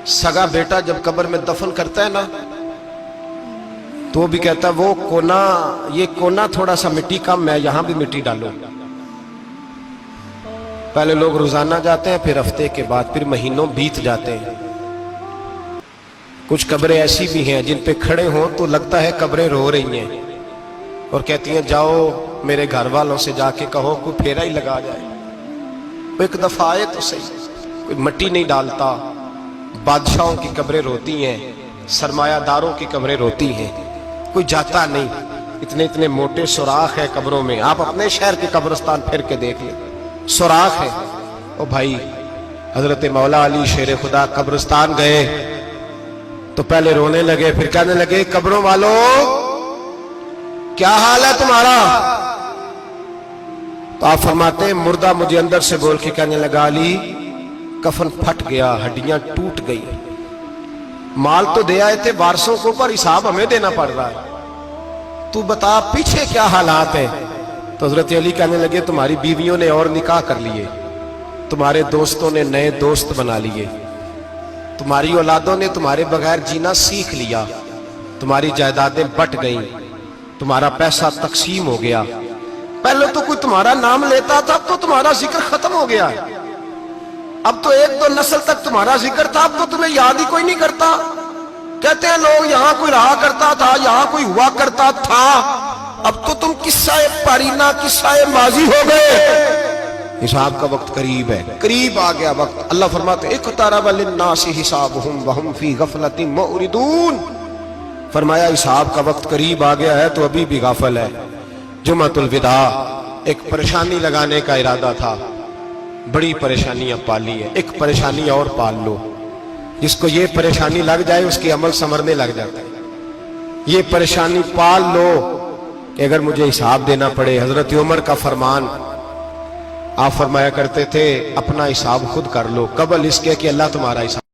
सगा बेटा जब कब्र में दफन करता है ना, तो वो भी कहता है वो कोना, ये कोना थोड़ा सा मिट्टी कम, मैं यहां भी मिट्टी डालूं। पहले लोग रोजाना जाते हैं, फिर हफ्ते के बाद, फिर महीनों बीत जाते हैं। कुछ कब्रें ऐसी भी हैं जिन पे खड़े हों तो लगता है कब्रें रो रही हैं और कहती हैं जाओ मेरे घर वालों से जाके कहो कोई फेरा ही लगा जाए। वो एक दफा आए तो सही, कोई मिट्टी नहीं डालता। बादशाहों की कब्रें रोती हैं, सरमायादारों की कब्रें रोती हैं, कोई जाता नहीं। इतने इतने मोटे सुराख है कब्रों में, आप अपने शहर के कब्रिस्तान फिर के देख लें, सुराख है। ओ भाई, हजरत मौला अली शेर खुदा कब्रिस्तान गए तो पहले रोने लगे, फिर कहने लगे कब्रों वालों क्या हाल है तुम्हारा। तो आप फरमाते हैं मुर्दा मुझे अंदर से बोल के कहने लगा अली कफन फट गया, हड्डियां टूट गई, माल तो दे आए थे वारसों को, पर हिसाब हमें देना पड़ रहा है, तू बता पीछे क्या हालात है। तो हजरत अली कहने लगे तुम्हारी बीवियों ने और निकाह कर लिए, तुम्हारे दोस्तों ने नए दोस्त बना लिए, तुम्हारी औलादों ने तुम्हारे बगैर जीना सीख लिया, तुम्हारी जायदादें बट गईं, तुम्हारा पैसा तकसीम हो गया। पहले तो कोई तुम्हारा नाम लेता था, अब तो तुम्हारा जिक्र खत्म हो गया है। अब तो एक दो नस्ल तक तुम्हारा जिक्र था, अब तो तुम्हें याद ही कोई नहीं करता। कहते हैं लोग यहां कोई रहा करता था, यहां कोई हुआ करता था, अब तो तुम किस्सा पारीना, किस्सा माजी हो गए। हिसाब का वक्त करीब है, करीब आ गया वक्त। अल्लाह फरमाते इक़्तरब लिन्नासि हिसाबुहुम वहुम फी गफलतिन मुरिदून। फरमाया हिसाब का वक्त करीब आ गया है तो अभी भी गाफल है। जुम्मतुल विदा, एक परेशानी लगाने का इरादा था, बड़ी परेशानियां पाली है, एक परेशानी और पाल लो। जिसको ये परेशानी लग जाए उसके अमल संवरने लग जाता है। ये परेशानी पाल लो कि अगर मुझे हिसाब देना पड़े। हजरत उमर का फरमान, आप फरमाया करते थे अपना हिसाब खुद कर लो, कबल इसके कि अल्लाह तुम्हारा हिसाब